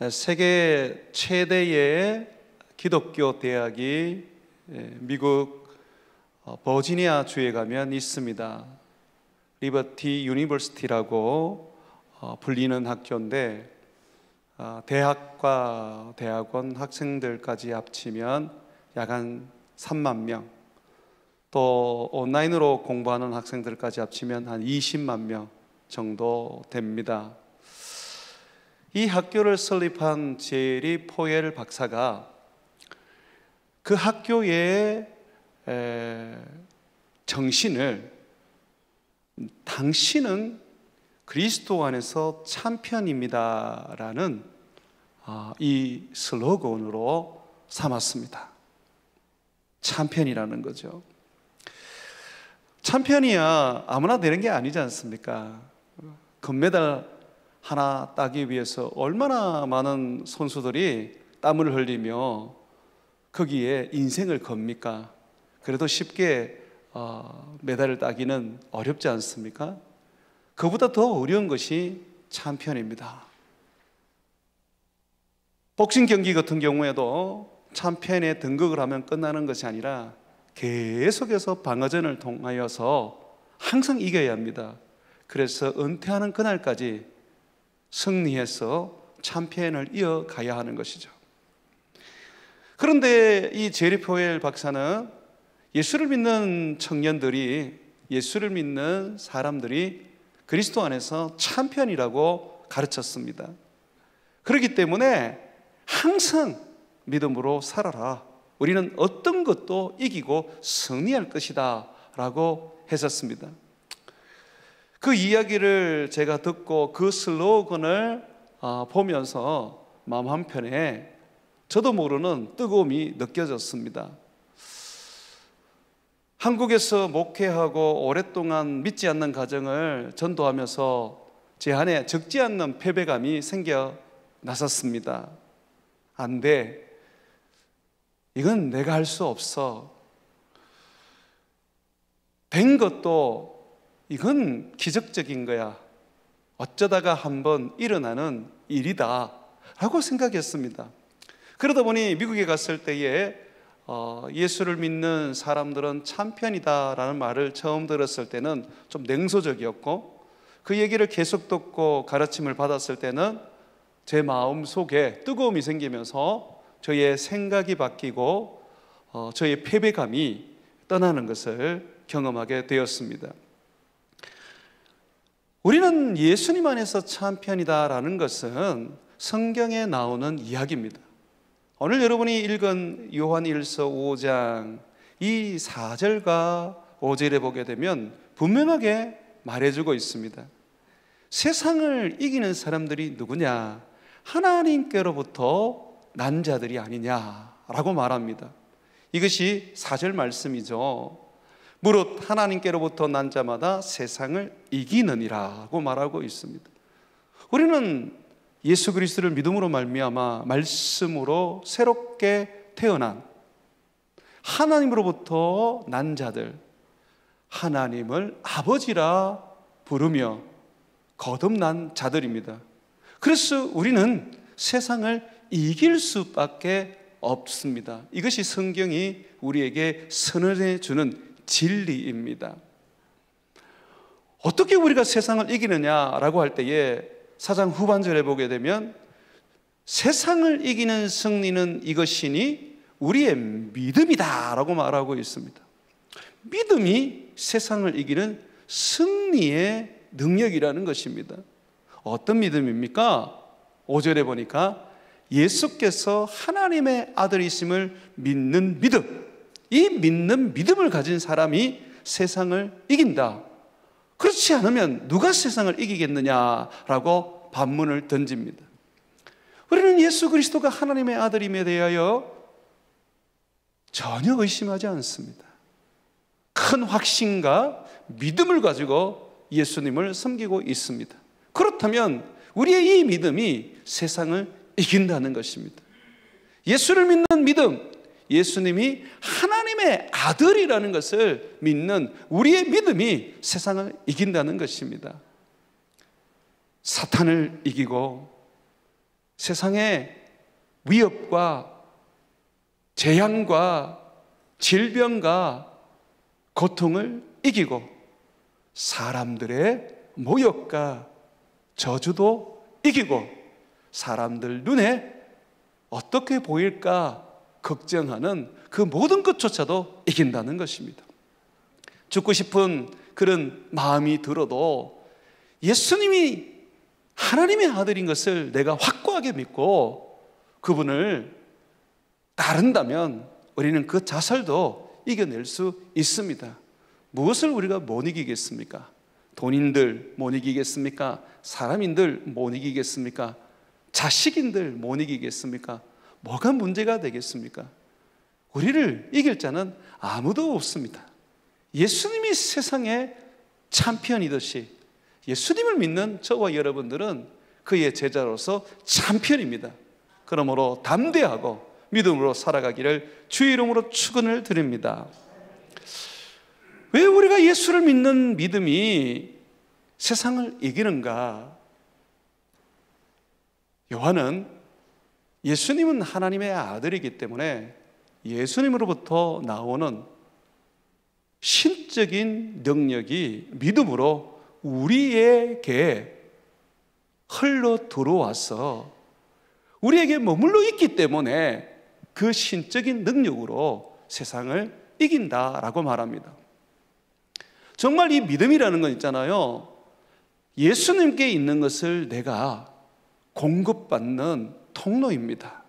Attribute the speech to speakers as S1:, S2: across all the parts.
S1: 세계 최대의 기독교 대학이 미국 버지니아 주에 가면 있습니다. 리버티 유니버시티라고 불리는 학교인데, 대학과 대학원 학생들까지 합치면 약 한 3만 명, 또 온라인으로 공부하는 학생들까지 합치면 한 20만 명 정도 됩니다. 이 학교를 설립한 제리 포엘 박사가 그 학교의 정신을 당신은 그리스도 안에서 참편입니다 라는 이 슬로건으로 삼았습니다. 참편이라는 거죠. 참편이야 아무나 되는 게 아니지 않습니까? 금메달 하나 따기 위해서 얼마나 많은 선수들이 땀을 흘리며 거기에 인생을 겁니까? 그래도 쉽게 메달을 따기는 어렵지 않습니까? 그보다 더 어려운 것이 참편입니다. 복싱 경기 같은 경우에도 참편에 등극을 하면 끝나는 것이 아니라 계속해서 방어전을 통하여서 항상 이겨야 합니다. 그래서 은퇴하는 그날까지 승리해서 참편을 이어가야 하는 것이죠. 그런데 이 제리 포엘 박사는 예수를 믿는 청년들이, 예수를 믿는 사람들이 그리스도 안에서 참편이라고 가르쳤습니다. 그렇기 때문에 항상 믿음으로 살아라, 우리는 어떤 것도 이기고 승리할 것이다 라고 했었습니다. 그 이야기를 제가 듣고 그 슬로건을 보면서 마음 한편에 저도 모르는 뜨거움이 느껴졌습니다. 한국에서 목회하고 오랫동안 믿지 않는 가정을 전도하면서 제 안에 적지 않는 패배감이 생겨 나섰습니다. 안 돼. 이건 내가 할 수 없어. 된 것도 이건 기적적인 거야. 어쩌다가 한번 일어나는 일이다 라고 생각했습니다. 그러다 보니 미국에 갔을 때에 예수를 믿는 사람들은 참편이다 라는 말을 처음 들었을 때는 좀 냉소적이었고, 그 얘기를 계속 듣고 가르침을 받았을 때는 제 마음 속에 뜨거움이 생기면서 저의 생각이 바뀌고 저의 패배감이 떠나는 것을 경험하게 되었습니다. 우리는 예수님 안에서 참편이다라는 것은 성경에 나오는 이야기입니다. 오늘 여러분이 읽은 요한 1서 5장 이 4절과 5절에 보게 되면 분명하게 말해주고 있습니다. 세상을 이기는 사람들이 누구냐? 하나님께로부터 난 자들이 아니냐라고 말합니다. 이것이 4절 말씀이죠. 무릇 하나님께로부터 난 자마다 세상을 이기느니라고 말하고 있습니다. 우리는 예수 그리스도를 믿음으로 말미암아 말씀으로 새롭게 태어난 하나님으로부터 난 자들, 하나님을 아버지라 부르며 거듭난 자들입니다. 그래서 우리는 세상을 이길 수밖에 없습니다. 이것이 성경이 우리에게 선언해 주는 진리입니다. 어떻게 우리가 세상을 이기느냐라고 할 때에 4장 후반절에 보게 되면 세상을 이기는 승리는 이것이니 우리의 믿음이다 라고 말하고 있습니다. 믿음이 세상을 이기는 승리의 능력이라는 것입니다. 어떤 믿음입니까? 5절에 보니까 예수께서 하나님의 아들이심을 믿는 믿음, 이 믿는 믿음을 가진 사람이 세상을 이긴다. 그렇지 않으면 누가 세상을 이기겠느냐라고 반문을 던집니다. 우리는 예수 그리스도가 하나님의 아들임에 대하여 전혀 의심하지 않습니다. 큰 확신과 믿음을 가지고 예수님을 섬기고 있습니다. 그렇다면 우리의 이 믿음이 세상을 이긴다는 것입니다. 예수를 믿는 믿음, 예수님이 하나님의 아들이라는 것을 믿는 우리의 믿음이 세상을 이긴다는 것입니다. 사탄을 이기고 세상의 위협과 재앙과 질병과 고통을 이기고 사람들의 모욕과 저주도 이기고 사람들 눈에 어떻게 보일까 걱정하는 그 모든 것조차도 이긴다는 것입니다. 죽고 싶은 그런 마음이 들어도 예수님이 하나님의 아들인 것을 내가 확고하게 믿고 그분을 따른다면 우리는 그 자살도 이겨낼 수 있습니다. 무엇을 우리가 못 이기겠습니까? 돈인들 못 이기겠습니까? 사람인들 못 이기겠습니까? 자식인들 못 이기겠습니까? 뭐가 문제가 되겠습니까? 우리를 이길 자는 아무도 없습니다. 예수님이 세상의 챔피언이듯이 예수님을 믿는 저와 여러분들은 그의 제자로서 챔피언입니다. 그러므로 담대하고 믿음으로 살아가기를 주의 이름으로 축원을 드립니다. 왜 우리가 예수를 믿는 믿음이 세상을 이기는가? 요한은 예수님은 하나님의 아들이기 때문에 예수님으로부터 나오는 신적인 능력이 믿음으로 우리에게 흘러 들어와서 우리에게 머물러 있기 때문에 그 신적인 능력으로 세상을 이긴다라고 말합니다. 정말 이 믿음이라는 건 있잖아요. 예수님께 있는 것을 내가 공급받는 통로입니다.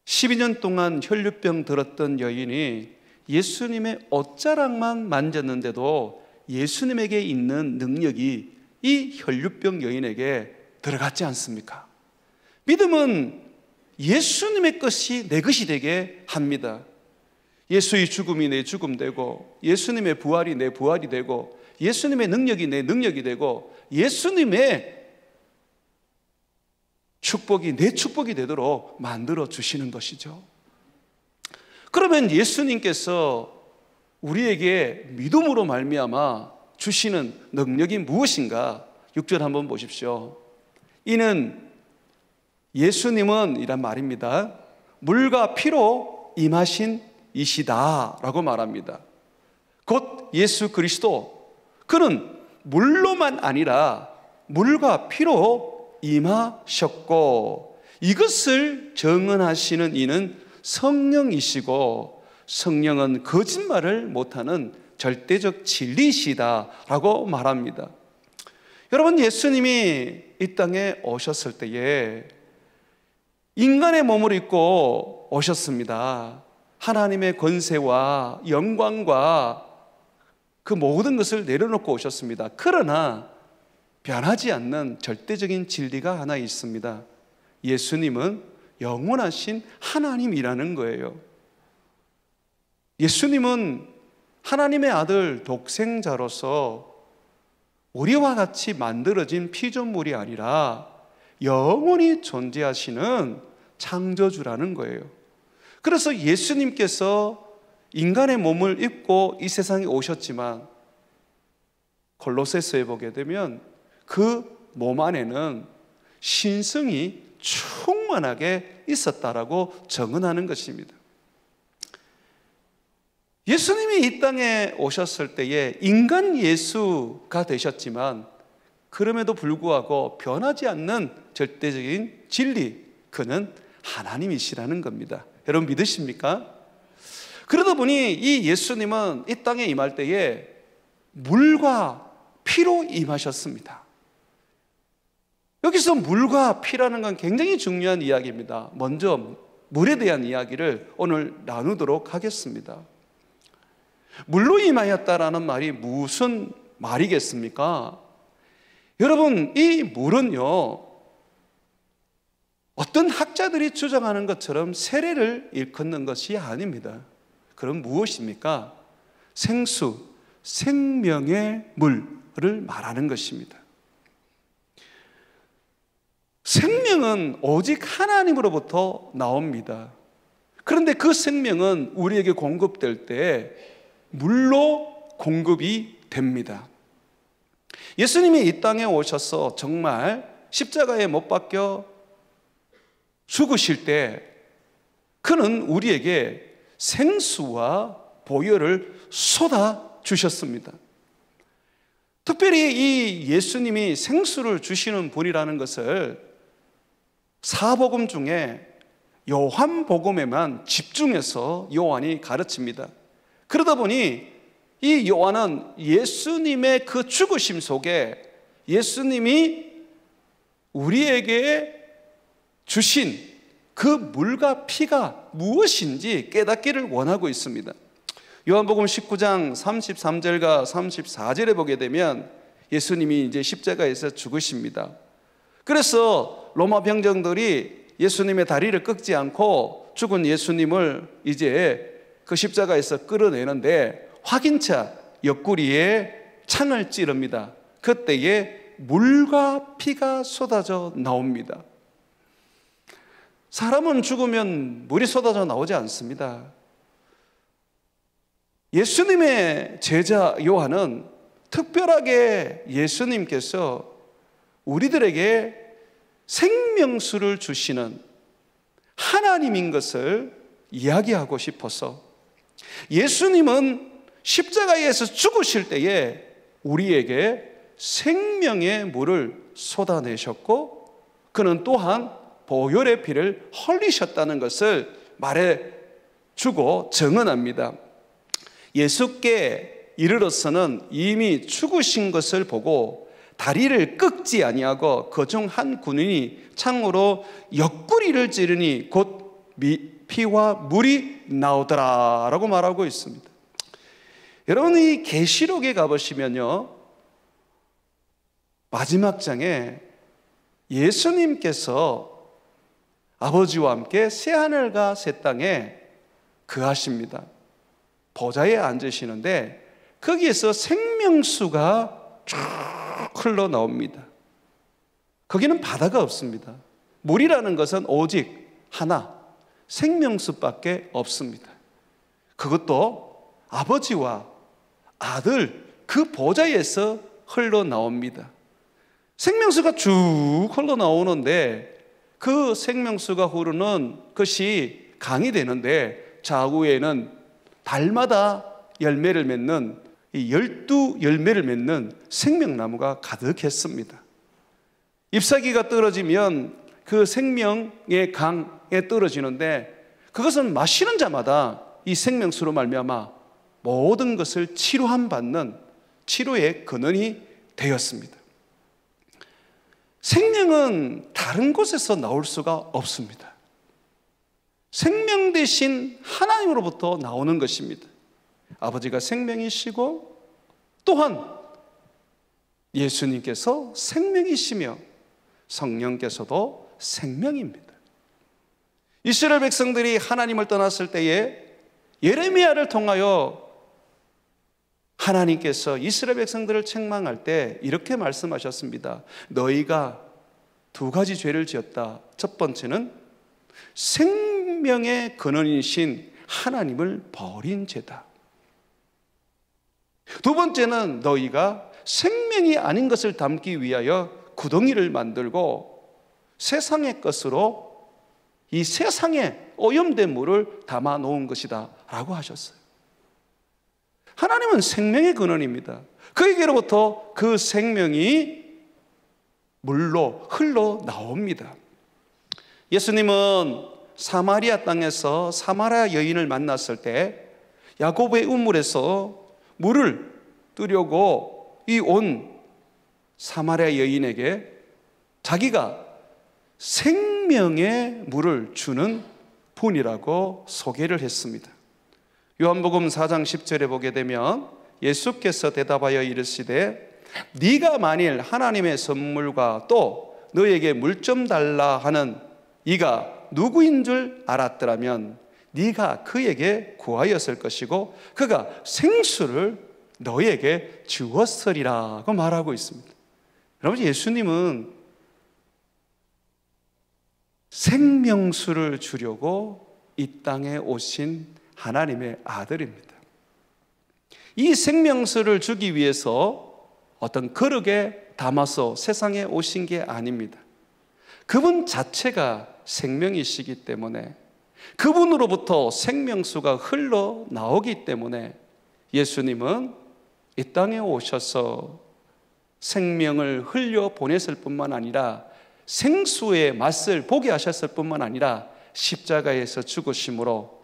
S1: 12년 동안 혈류병 들었던 여인이 예수님의 옷자락만 만졌는데도 예수님에게 있는 능력이 이 혈류병 여인에게 들어갔지 않습니까? 믿음은 예수님의 것이 내 것이 되게 합니다. 예수의 죽음이 내 죽음 되고 예수님의 부활이 내 부활이 되고 예수님의 능력이 내 능력이 되고 예수님의 축복이 내 축복이 되도록 만들어 주시는 것이죠. 그러면 예수님께서 우리에게 믿음으로 말미암아 주시는 능력이 무엇인가? 6절 한번 보십시오. 이는 예수님은 이란 말입니다. 물과 피로 임하신 이시다 라고 말합니다. 곧 예수 그리스도, 그는 물로만 아니라 물과 피로 임하셨고 이것을 정언하시는 이는 성령이시고 성령은 거짓말을 못하는 절대적 진리시다 라고 말합니다. 여러분, 예수님이 이 땅에 오셨을 때에 인간의 몸을 입고 오셨습니다. 하나님의 권세와 영광과 그 모든 것을 내려놓고 오셨습니다. 그러나 변하지 않는 절대적인 진리가 하나 있습니다. 예수님은 영원하신 하나님이라는 거예요. 예수님은 하나님의 아들 독생자로서 우리와 같이 만들어진 피조물이 아니라 영원히 존재하시는 창조주라는 거예요. 그래서 예수님께서 인간의 몸을 입고 이 세상에 오셨지만 골로새서에 보게 되면 그 몸 안에는 신성이 충만하게 있었다라고 정언하는 것입니다. 예수님이 이 땅에 오셨을 때에 인간 예수가 되셨지만 그럼에도 불구하고 변하지 않는 절대적인 진리, 그는 하나님이시라는 겁니다. 여러분 믿으십니까? 그러다 보니 이 예수님은 이 땅에 임할 때에 물과 피로 임하셨습니다. 여기서 물과 피라는 건 굉장히 중요한 이야기입니다. 먼저 물에 대한 이야기를 오늘 나누도록 하겠습니다. 물로 임하였다라는 말이 무슨 말이겠습니까? 여러분, 이 물은요, 어떤 학자들이 주장하는 것처럼 세례를 일컫는 것이 아닙니다. 그럼 무엇입니까? 생수, 생명의 물을 말하는 것입니다. 생명은 오직 하나님으로부터 나옵니다. 그런데 그 생명은 우리에게 공급될 때 물로 공급이 됩니다. 예수님이 이 땅에 오셔서 정말 십자가에 못 박혀 죽으실 때 그는 우리에게 생수와 보혈을 쏟아 주셨습니다. 특별히 이 예수님이 생수를 주시는 분이라는 것을 사복음 중에 요한복음에만 집중해서 요한이 가르칩니다. 그러다 보니 이 요한은 예수님의 그 죽으심 속에 예수님이 우리에게 주신 그 물과 피가 무엇인지 깨닫기를 원하고 있습니다. 요한복음 19장 33절과 34절에 보게 되면 예수님이 이제 십자가에서 죽으십니다. 그래서 로마 병정들이 예수님의 다리를 꺾지 않고 죽은 예수님을 이제 그 십자가에서 끌어내는데 확인차 옆구리에 창을 찌릅니다. 그때에 물과 피가 쏟아져 나옵니다. 사람은 죽으면 물이 쏟아져 나오지 않습니다. 예수님의 제자 요한은 특별하게 예수님께서 우리들에게 생명수를 주시는 하나님인 것을 이야기하고 싶어서 예수님은 십자가에서 죽으실 때에 우리에게 생명의 물을 쏟아내셨고 그는 또한 보혈의 피를 흘리셨다는 것을 말해주고 증언합니다. 예수께 이르러서는 이미 죽으신 것을 보고 다리를 꺾지 아니하고 그중 한 군인이 창으로 옆구리를 찌르니 곧 피와 물이 나오더라 라고 말하고 있습니다. 여러분, 이 계시록에 가보시면요, 마지막 장에 예수님께서 아버지와 함께 새하늘과 새 땅에 거하십니다. 보좌에 앉으시는데 거기에서 생명수가 쭉 흘러나옵니다. 거기는 바다가 없습니다. 물이라는 것은 오직 하나, 생명수밖에 없습니다. 그것도 아버지와 아들 그 보좌에서 흘러나옵니다. 생명수가 쭉 흘러나오는데 그 생명수가 흐르는 것이 강이 되는데 좌우에는 달마다 열매를 맺는 이 12열매를 맺는 생명나무가 가득했습니다. 잎사귀가 떨어지면 그 생명의 강에 떨어지는데 그것은 마시는 자마다 이 생명수로 말미암아 모든 것을 치료함 받는 치료의 근원이 되었습니다. 생명은 다른 곳에서 나올 수가 없습니다. 생명 대신 하나님으로부터 나오는 것입니다. 아버지가 생명이시고 또한 예수님께서 생명이시며 성령께서도 생명입니다. 이스라엘 백성들이 하나님을 떠났을 때에 예레미야를 통하여 하나님께서 이스라엘 백성들을 책망할 때 이렇게 말씀하셨습니다. 너희가 두 가지 죄를 지었다. 첫 번째는 생명의 근원이신 하나님을 버린 죄다. 두 번째는 너희가 생명이 아닌 것을 담기 위하여 구덩이를 만들고 세상의 것으로 이 세상에 오염된 물을 담아 놓은 것이다 라고 하셨어요. 하나님은 생명의 근원입니다. 그에게로부터 그 생명이 물로 흘러나옵니다. 예수님은 사마리아 땅에서 사마리아 여인을 만났을 때 야곱의 우물에서 물을 뜨려고 이 온 사마리아 여인에게 자기가 생명의 물을 주는 분이라고 소개를 했습니다. 요한복음 4장 10절에 보게 되면 예수께서 대답하여 이르시되 네가 만일 하나님의 선물과 또 너에게 물 좀 달라 하는 이가 누구인 줄 알았더라면 네가 그에게 구하였을 것이고 그가 생수를 너에게 주었으리라고 말하고 있습니다. 여러분, 예수님은 생명수를 주려고 이 땅에 오신 하나님의 아들입니다. 이 생명수를 주기 위해서 어떤 그릇에 담아서 세상에 오신 게 아닙니다. 그분 자체가 생명이시기 때문에, 그분으로부터 생명수가 흘러나오기 때문에 예수님은 이 땅에 오셔서 생명을 흘려보냈을 뿐만 아니라 생수의 맛을 보게 하셨을 뿐만 아니라 십자가에서 죽으심으로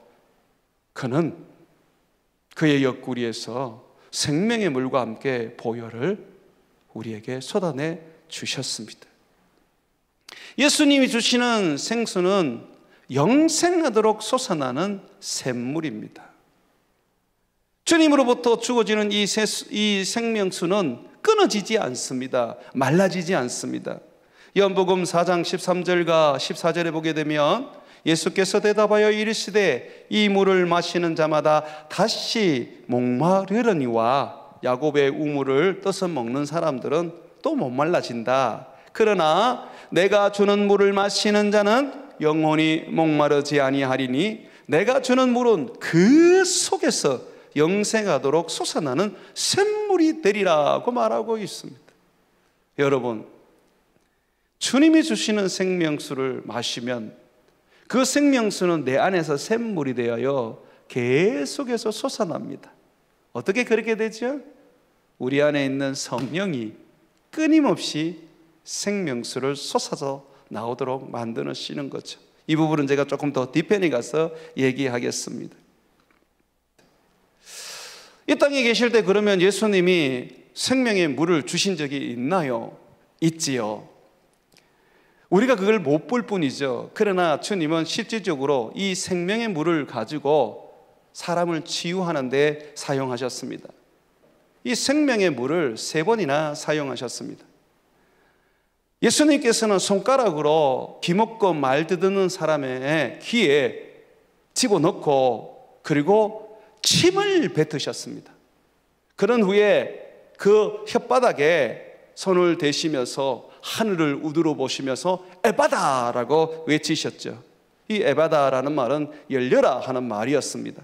S1: 그는 그의 옆구리에서 생명의 물과 함께 보혈을 우리에게 쏟아내 주셨습니다. 예수님이 주시는 생수는 영생하도록 솟아나는 샘물입니다. 주님으로부터 주어지는 이 생명수는 끊어지지 않습니다. 말라지지 않습니다. 요한복음 4장 13절과 14절에 보게 되면 예수께서 대답하여 이르시되 이 물을 마시는 자마다 다시 목마르려니와 야곱의 우물을 떠서 먹는 사람들은 또 목말라진다. 그러나 내가 주는 물을 마시는 자는 영원히 목마르지 아니하리니 내가 주는 물은 그 속에서 영생하도록 솟아나는 샘물이 되리라고 말하고 있습니다. 여러분, 주님이 주시는 생명수를 마시면 그 생명수는 내 안에서 샘물이 되어요 계속해서 솟아납니다. 어떻게 그렇게 되죠? 우리 안에 있는 성령이 끊임없이 생명수를 솟아서 나오도록 만드시는 거죠. 이 부분은 제가 조금 더 뒤편에 가서 얘기하겠습니다. 이 땅에 계실 때 그러면 예수님이 생명의 물을 주신 적이 있나요? 있지요. 우리가 그걸 못 볼 뿐이죠. 그러나 주님은 실질적으로 이 생명의 물을 가지고 사람을 치유하는 데 사용하셨습니다. 이 생명의 물을 3번이나 사용하셨습니다. 예수님께서는 손가락으로 귀먹고 말 듣는 사람의 귀에 집어넣고 그리고 침을 뱉으셨습니다. 그런 후에 그 혓바닥에 손을 대시면서 하늘을 우두러 보시면서 에바다라고 외치셨죠. 이 에바다라는 말은 열려라 하는 말이었습니다.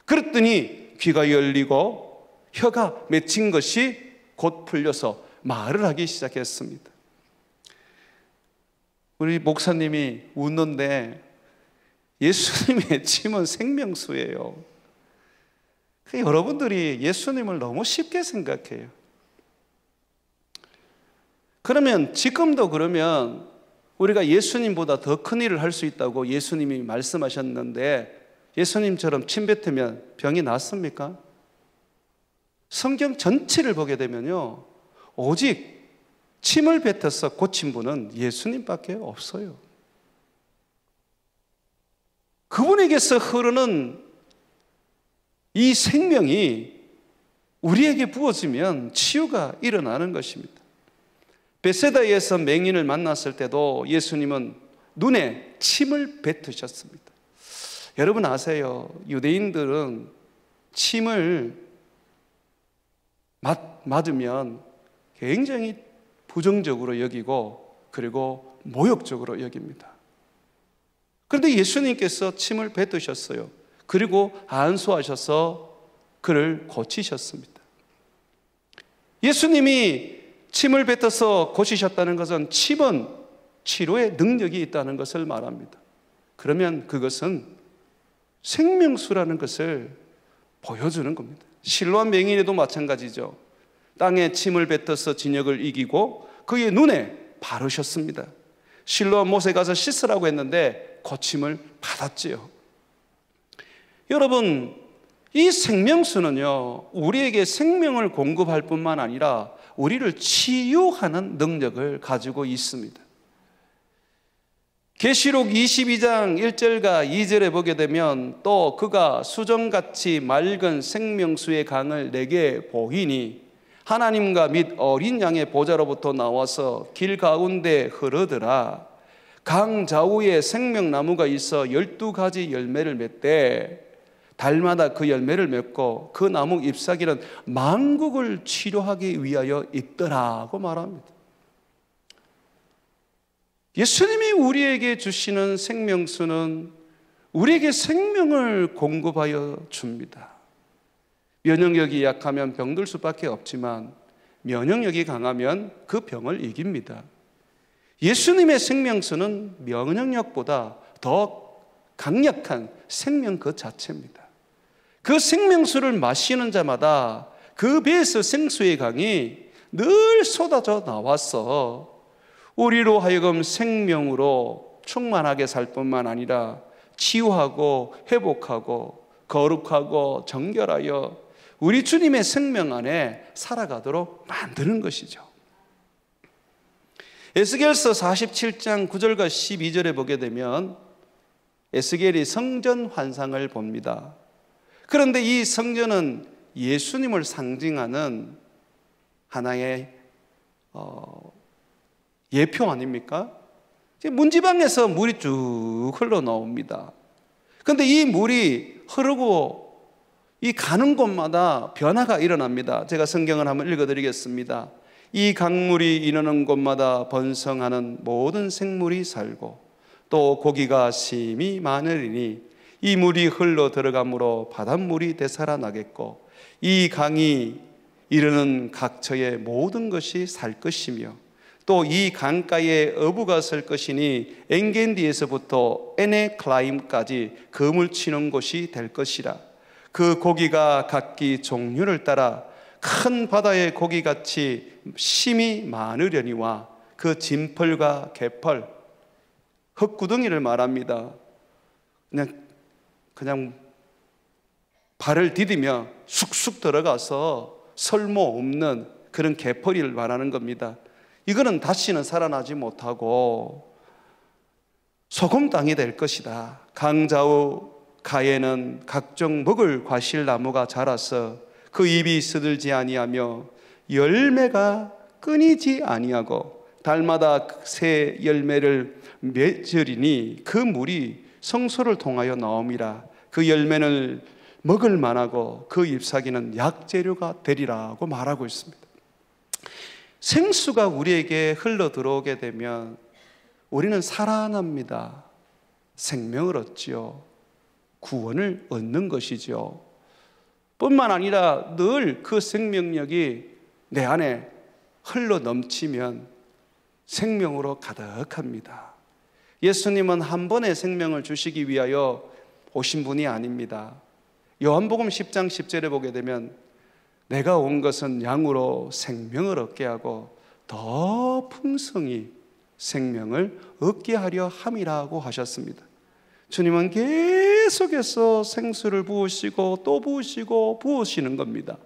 S1: 그랬더니 귀가 열리고 혀가 맺힌 것이 곧 풀려서 말을 하기 시작했습니다. 우리 목사님이 웃는데 예수님의 침은 생명수예요. 여러분들이 예수님을 너무 쉽게 생각해요. 그러면 지금도 그러면 우리가 예수님보다 더 큰 일을 할 수 있다고 예수님이 말씀하셨는데 예수님처럼 침 뱉으면 병이 낫습니까? 성경 전체를 보게 되면요, 오직 침을 뱉어서 고친 분은 예수님밖에 없어요. 그분에게서 흐르는 이 생명이 우리에게 부어지면 치유가 일어나는 것입니다. 베세다에서 맹인을 만났을 때도 예수님은 눈에 침을 뱉으셨습니다. 여러분 아세요? 유대인들은 침을 맞으면 굉장히 부정적으로 여기고 그리고 모욕적으로 여깁니다. 그런데 예수님께서 침을 뱉으셨어요. 그리고 안수하셔서 그를 고치셨습니다. 예수님이 침을 뱉어서 고치셨다는 것은 침은 치료의 능력이 있다는 것을 말합니다. 그러면 그것은 생명수라는 것을 보여주는 겁니다. 실로암 맹인에도 마찬가지죠. 땅에 침을 뱉어서 진역을 이기고 그의 눈에 바르셨습니다. 실로암 못에 가서 씻으라고 했는데 고침을 받았지요. 여러분, 이 생명수는요, 우리에게 생명을 공급할 뿐만 아니라 우리를 치유하는 능력을 가지고 있습니다. 계시록 22장 1절과 2절에 보게 되면 또 그가 수정같이 맑은 생명수의 강을 내게 보이니 하나님과 및 어린 양의 보좌로부터 나와서 길 가운데 흐르더라. 강 좌우에 생명나무가 있어 12가지 열매를 맺되 달마다 그 열매를 맺고 그 나무 잎사귀는 만국을 치료하기 위하여 있더라고 말합니다. 예수님이 우리에게 주시는 생명수는 우리에게 생명을 공급하여 줍니다. 면역력이 약하면 병들 수밖에 없지만 면역력이 강하면 그 병을 이깁니다. 예수님의 생명수는 면역력보다 더 강력한 생명 그 자체입니다. 그 생명수를 마시는 자마다 그 배에서 생수의 강이 늘 쏟아져 나와서 우리로 하여금 생명으로 충만하게 살 뿐만 아니라 치유하고 회복하고 거룩하고 정결하여 우리 주님의 생명 안에 살아가도록 만드는 것이죠. 에스겔서 47장 9절과 12절에 보게 되면 에스겔이 성전 환상을 봅니다. 그런데 이 성전은 예수님을 상징하는 하나의 예표 아닙니까? 문지방에서 물이 쭉 흘러나옵니다. 그런데 이 물이 흐르고 이 가는 곳마다 변화가 일어납니다. 제가 성경을 한번 읽어드리겠습니다. 이 강물이 이르는 곳마다 번성하는 모든 생물이 살고 또 고기가 심히 많으리니 이 물이 흘러 들어가므로 바닷물이 되살아나겠고 이 강이 이르는 각처의 모든 것이 살 것이며 또 이 강가에 어부가 설 것이니 엔겐디에서부터 에네클라임까지 그물 치는 곳이 될 것이라. 그 고기가 각기 종류를 따라 큰 바다의 고기같이 심이 많으려니와 그 진펄과 개펄, 흙구덩이를 말합니다. 그냥 발을 디디며 쑥쑥 들어가서 설모 없는 그런 개펄이를 말하는 겁니다. 이거는 다시는 살아나지 못하고 소금 땅이 될 것이다. 강좌우 가에는 각종 먹을 과실나무가 자라서 그 잎이 쓰들지 아니하며 열매가 끊이지 아니하고 달마다 새 열매를 맺으리니 그 물이 성소를 통하여 나옴이라. 그 열매는 먹을 만하고 그 잎사귀는 약재료가 되리라고 말하고 있습니다. 생수가 우리에게 흘러 들어오게 되면 우리는 살아납니다. 생명을 얻지요. 구원을 얻는 것이죠. 뿐만 아니라 늘 그 생명력이 내 안에 흘러 넘치면 생명으로 가득합니다. 예수님은 한 번의 생명을 주시기 위하여 오신 분이 아닙니다. 요한복음 10장 10절에 보게 되면 내가 온 것은 양으로 생명을 얻게 하고 더 풍성히 생명을 얻게 하려 함이라고 하셨습니다. 주님은 계속해서 생수를 부으시고 또 부으시고 부으시는 겁니다.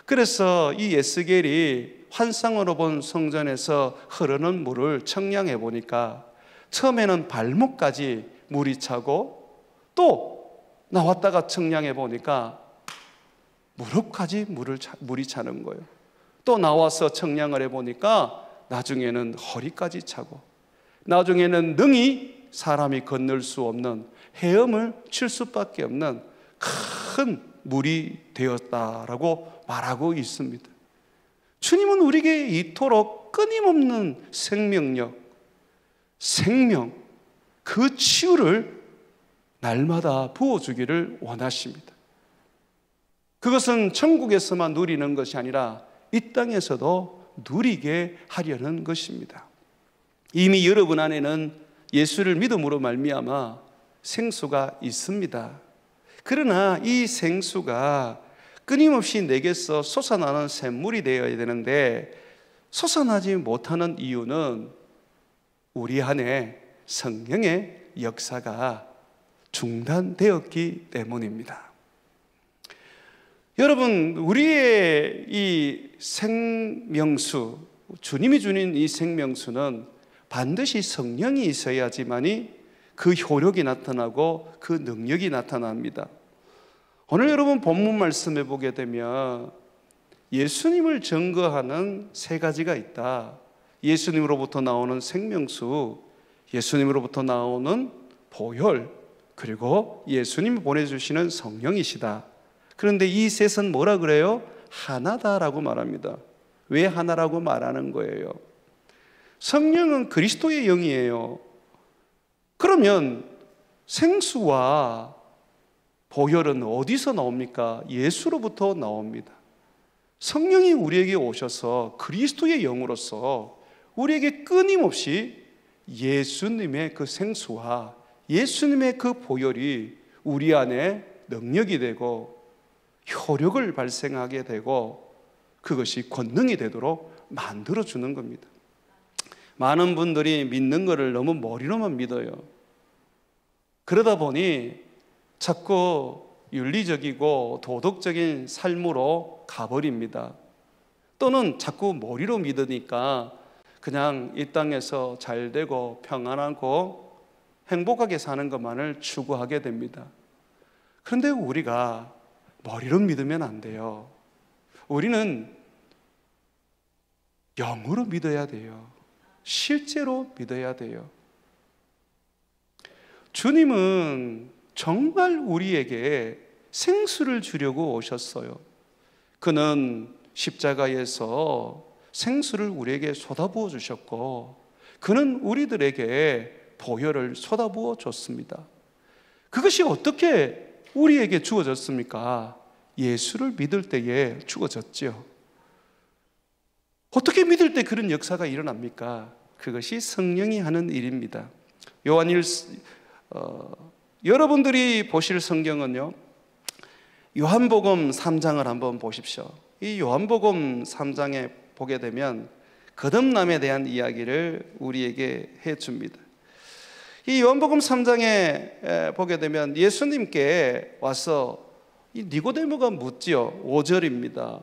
S1: 그래서 이 에스겔이 환상으로 본 성전에서 흐르는 물을 청량해 보니까 처음에는 발목까지 물이 차고 또 나왔다가 청량해 보니까 무릎까지 물이 차는 거예요. 또 나와서 청량을 해보니까 나중에는 허리까지 차고 나중에는 능히 사람이 건널 수 없는 헤엄을 칠 수밖에 없는 큰 물이 되었다라고 말하고 있습니다. 주님은 우리에게 이토록 끊임없는 생명력, 생명, 그 치유를 날마다 부어주기를 원하십니다. 그것은 천국에서만 누리는 것이 아니라 이 땅에서도 누리게 하려는 것입니다. 이미 여러분 안에는 예수를 믿음으로 말미암아 생수가 있습니다. 그러나 이 생수가 끊임없이 내게서 솟아나는 샘물이 되어야 되는데 솟아나지 못하는 이유는 우리 안에 성령의 역사가 중단되었기 때문입니다. 여러분, 우리의 이 생명수, 주님이 주는 이 생명수는 반드시 성령이 있어야지만이 그 효력이 나타나고 그 능력이 나타납니다. 오늘 여러분 본문 말씀해 보게 되면 예수님을 증거하는 세 가지가 있다. 예수님으로부터 나오는 생명수, 예수님으로부터 나오는 보혈, 그리고 예수님이 보내주시는 성령이시다. 그런데 이 셋은 뭐라 그래요? 하나다라고 말합니다. 왜 하나라고 말하는 거예요? 성령은 그리스도의 영이에요. 그러면 생수와 보혈은 어디서 나옵니까? 예수로부터 나옵니다. 성령이 우리에게 오셔서 그리스도의 영으로서 우리에게 끊임없이 예수님의 그 생수와 예수님의 그 보혈이 우리 안에 능력이 되고 효력을 발생하게 되고 그것이 권능이 되도록 만들어주는 겁니다. 많은 분들이 믿는 것을 너무 머리로만 믿어요. 그러다 보니 자꾸 윤리적이고 도덕적인 삶으로 가버립니다. 또는 자꾸 머리로 믿으니까 그냥 이 땅에서 잘 되고 평안하고 행복하게 사는 것만을 추구하게 됩니다. 그런데 우리가 머리로 믿으면 안 돼요. 우리는 영으로 믿어야 돼요. 실제로 믿어야 돼요. 주님은 정말 우리에게 생수를 주려고 오셨어요. 그는 십자가에서 생수를 우리에게 쏟아부어 주셨고 그는 우리들에게 보혈을 쏟아부어 줬습니다. 그것이 어떻게 우리에게 주어졌습니까? 예수를 믿을 때에 주어졌죠. 어떻게 믿을 때 그런 역사가 일어납니까? 그것이 성령이 하는 일입니다. 여러분들이 보실 성경은요, 요한복음 3장을 한번 보십시오. 이 요한복음 3장에 보게 되면 거듭남에 대한 이야기를 우리에게 해줍니다. 이 요한복음 3장에 보게 되면 예수님께 와서 이 니고데모가 묻지요. 5절입니다.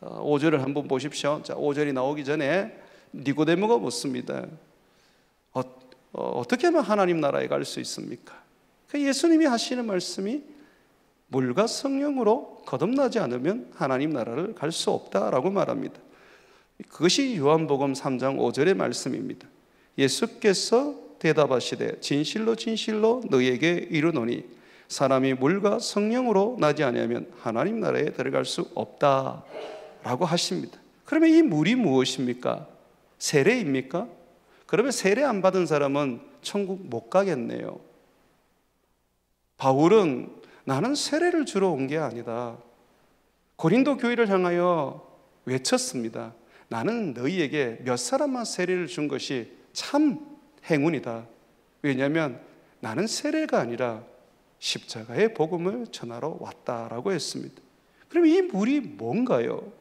S1: 5절을 한번 보십시오. 자, 5절이 나오기 전에 니고데모가 묻습니다. 어떻게 하면 하나님 나라에 갈 수 있습니까? 예수님이 하시는 말씀이 물과 성령으로 거듭나지 않으면 하나님 나라를 갈 수 없다라고 말합니다. 그것이 요한복음 3장 5절의 말씀입니다. 예수께서 대답하시되 진실로 진실로 너희에게 이르노니 사람이 물과 성령으로 나지 아니하면 하나님 나라에 들어갈 수 없다라고 하십니다. 그러면 이 물이 무엇입니까? 세례입니까? 그러면 세례 안 받은 사람은 천국 못 가겠네요. 바울은 나는 세례를 주러 온 게 아니다. 고린도 교회를 향하여 외쳤습니다. 나는 너희에게 몇 사람만 세례를 준 것이 참 행운이다. 왜냐하면 나는 세례가 아니라 십자가의 복음을 전하러 왔다라고 했습니다. 그럼 이 물이 뭔가요?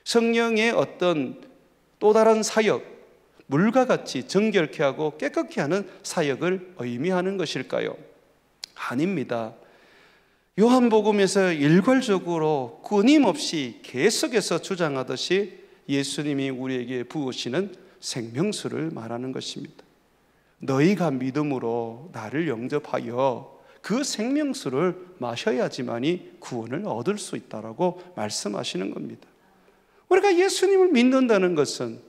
S1: 성령의 어떤 또 다른 사역, 물과 같이 정결케 하고 깨끗게 하는 사역을 의미하는 것일까요? 아닙니다. 요한복음에서 일괄적으로 끊임없이 계속해서 주장하듯이 예수님이 우리에게 부으시는 생명수를 말하는 것입니다. 너희가 믿음으로 나를 영접하여 그 생명수를 마셔야지만이 구원을 얻을 수 있다라고 말씀하시는 겁니다. 우리가 예수님을 믿는다는 것은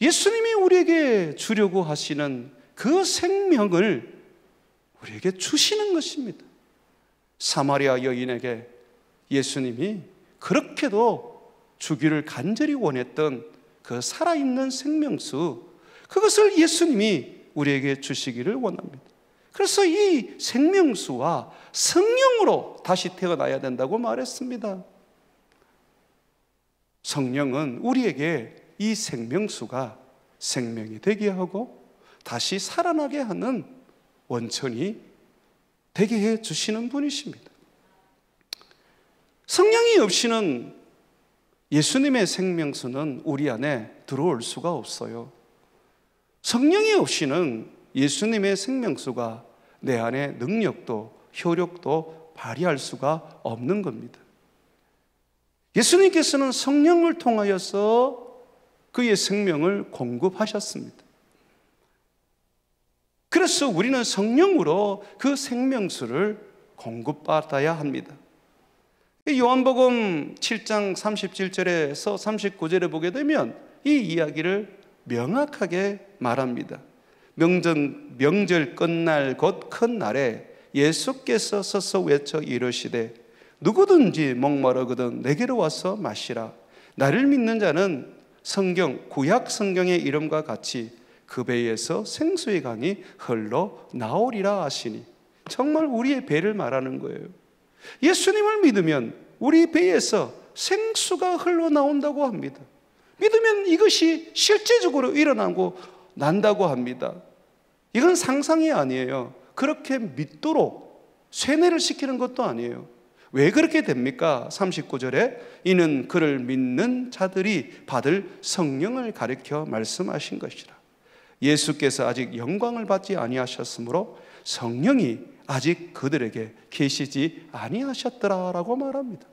S1: 예수님이 우리에게 주려고 하시는 그 생명을 우리에게 주시는 것입니다. 사마리아 여인에게 예수님이 그렇게도 주기를 간절히 원했던 그 살아있는 생명수, 그것을 예수님이 우리에게 주시기를 원합니다. 그래서 이 생명수와 성령으로 다시 태어나야 된다고 말했습니다. 성령은 우리에게 이 생명수가 생명이 되게 하고 다시 살아나게 하는 원천이 되게 해 주시는 분이십니다. 성령이 없이는 예수님의 생명수는 우리 안에 들어올 수가 없어요. 성령이 없이는 예수님의 생명수가 내 안에 능력도 효력도 발휘할 수가 없는 겁니다. 예수님께서는 성령을 통하여서 그의 생명을 공급하셨습니다. 그래서 우리는 성령으로 그 생명수를 공급받아야 합니다. 요한복음 7장 37절에서 39절에 보게 되면 이 이야기를 명확하게 말합니다. 명절 끝날 곧 큰 날에 예수께서 서서 외쳐 이르시되 누구든지 목마르거든 내게로 와서 마시라. 나를 믿는 자는 성경, 구약 성경의 이름과 같이 그 배에서 생수의 강이 흘러 나오리라 하시니, 정말 우리의 배를 말하는 거예요. 예수님을 믿으면 우리 배에서 생수가 흘러나온다고 합니다. 믿으면 이것이 실제적으로 일어나고 난다고 합니다. 이건 상상이 아니에요. 그렇게 믿도록 세뇌를 시키는 것도 아니에요. 왜 그렇게 됩니까? 39절에 이는 그를 믿는 자들이 받을 성령을 가리켜 말씀하신 것이라. 예수께서 아직 영광을 받지 아니하셨으므로 성령이 아직 그들에게 계시지 아니하셨더라라고 말합니다.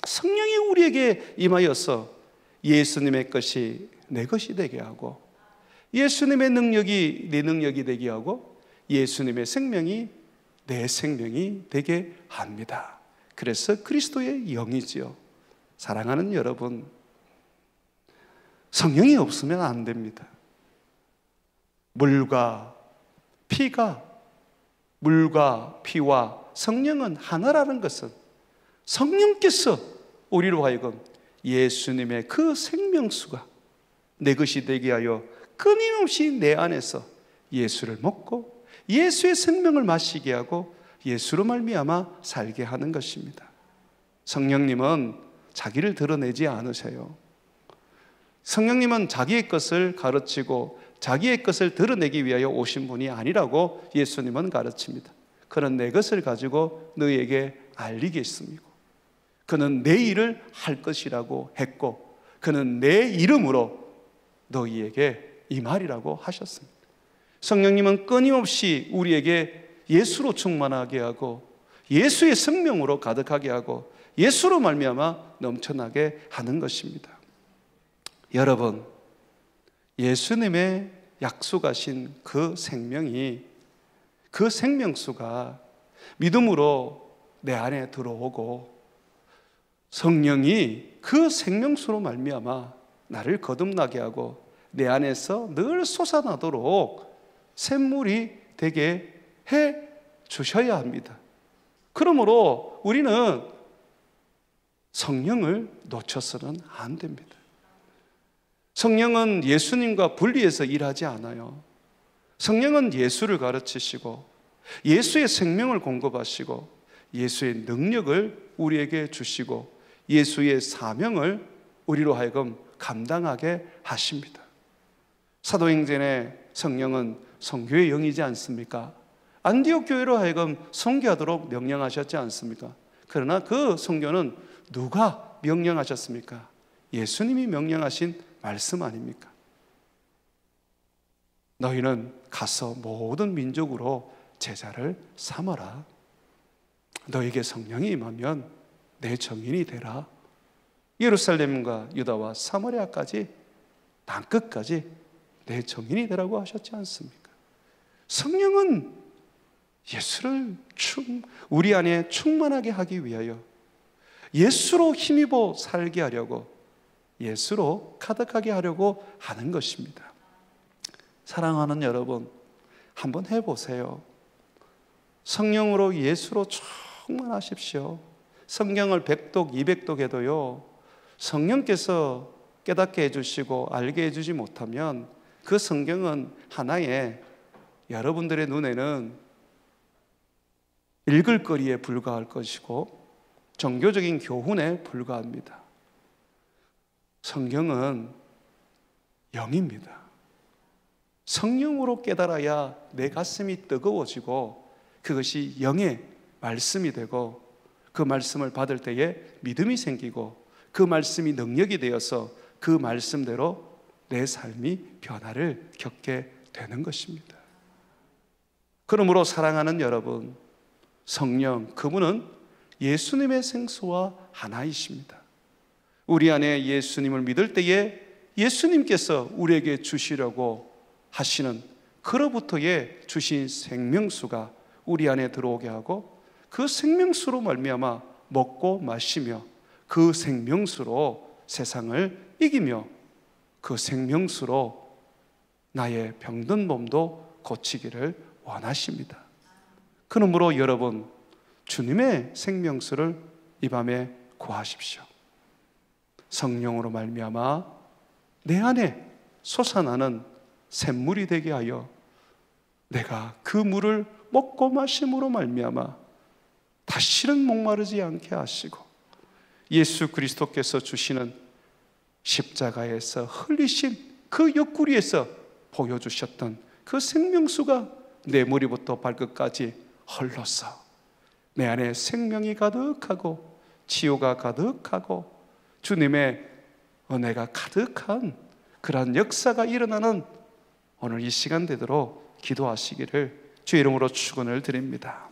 S1: 성령이 우리에게 임하여서 예수님의 것이 내 것이 되게 하고, 예수님의 능력이 내 능력이 되게 하고, 예수님의 생명이 내 생명이 되게 합니다. 그래서 그리스도의 영이지요. 사랑하는 여러분, 성령이 없으면 안 됩니다. 물과 피와 성령은 하나라는 것은 성령께서 우리로 하여금 예수님의 그 생명수가 내 것이 되게 하여 끊임없이 내 안에서 예수를 먹고 예수의 생명을 마시게 하고 예수로 말미암아 살게 하는 것입니다. 성령님은 자기를 드러내지 않으세요. 성령님은 자기의 것을 가르치고 자기의 것을 드러내기 위하여 오신 분이 아니라고 예수님은 가르칩니다. 그는 내 것을 가지고 너희에게 알리겠습니다. 그는 내 일을 할 것이라고 했고, 그는 내 이름으로 너희에게 임하리라고 하셨습니다. 성령님은 끊임없이 우리에게 예수로 충만하게 하고 예수의 생명으로 가득하게 하고 예수로 말미암아 넘쳐나게 하는 것입니다. 여러분, 예수님의 약속하신 그 생명이, 그 생명수가 믿음으로 내 안에 들어오고 성령이 그 생명수로 말미암아 나를 거듭나게 하고 내 안에서 늘 솟아나도록 샘물이 되게 해 주셔야 합니다. 그러므로 우리는 성령을 놓쳐서는 안 됩니다. 성령은 예수님과 분리해서 일하지 않아요. 성령은 예수를 가르치시고 예수의 생명을 공급하시고 예수의 능력을 우리에게 주시고 예수의 사명을 우리로 하여금 감당하게 하십니다. 사도행전에 성령은 선교의 영이지 않습니까? 안디옥 교회로 하여금 선교하도록 명령하셨지 않습니까? 그러나 그 선교는 누가 명령하셨습니까? 예수님이 명령하신 말씀 아닙니까? 너희는 가서 모든 민족으로 제자를 삼아라. 너에게 성령이 임하면 내 증인이 되라. 예루살렘과 유다와 사마리아까지 땅끝까지 내 증인이 되라고 하셨지 않습니까? 성령은 예수를 우리 안에 충만하게 하기 위하여 예수로 힘입어 살게 하려고 예수로 가득하게 하려고 하는 것입니다. 사랑하는 여러분, 한번 해보세요. 성령으로 예수로 충만하십시오. 성경을 100독, 200독 해도요, 성령께서 깨닫게 해주시고 알게 해주지 못하면 그 성경은 하나의 여러분들의 눈에는 읽을 거리에 불과할 것이고 종교적인 교훈에 불과합니다. 성경은 영입니다. 성령으로 깨달아야 내 가슴이 뜨거워지고 그것이 영의 말씀이 되고 그 말씀을 받을 때에 믿음이 생기고 그 말씀이 능력이 되어서 그 말씀대로 내 삶이 변화를 겪게 되는 것입니다. 그러므로 사랑하는 여러분, 성령, 그분은 예수님의 생수와 하나이십니다. 우리 안에 예수님을 믿을 때에 예수님께서 우리에게 주시려고 하시는 그로부터의 주신 생명수가 우리 안에 들어오게 하고 그 생명수로 말미암아 먹고 마시며 그 생명수로 세상을 이기며 그 생명수로 나의 병든 몸도 고치기를 원하십니다. 그러므로 여러분, 주님의 생명수를 이 밤에 구하십시오. 성령으로 말미암아 내 안에 솟아나는 샘물이 되게 하여 내가 그 물을 먹고 마심으로 말미암아 다시는 목마르지 않게 하시고 예수 그리스도께서 주시는 십자가에서 흘리신 그 옆구리에서 보여주셨던 그 생명수가 내 머리부터 발끝까지 흘러서 내 안에 생명이 가득하고 치유가 가득하고 주님의 은혜가 가득한 그러한 역사가 일어나는 오늘 이 시간 되도록 기도하시기를 주의 이름으로 축원을 드립니다.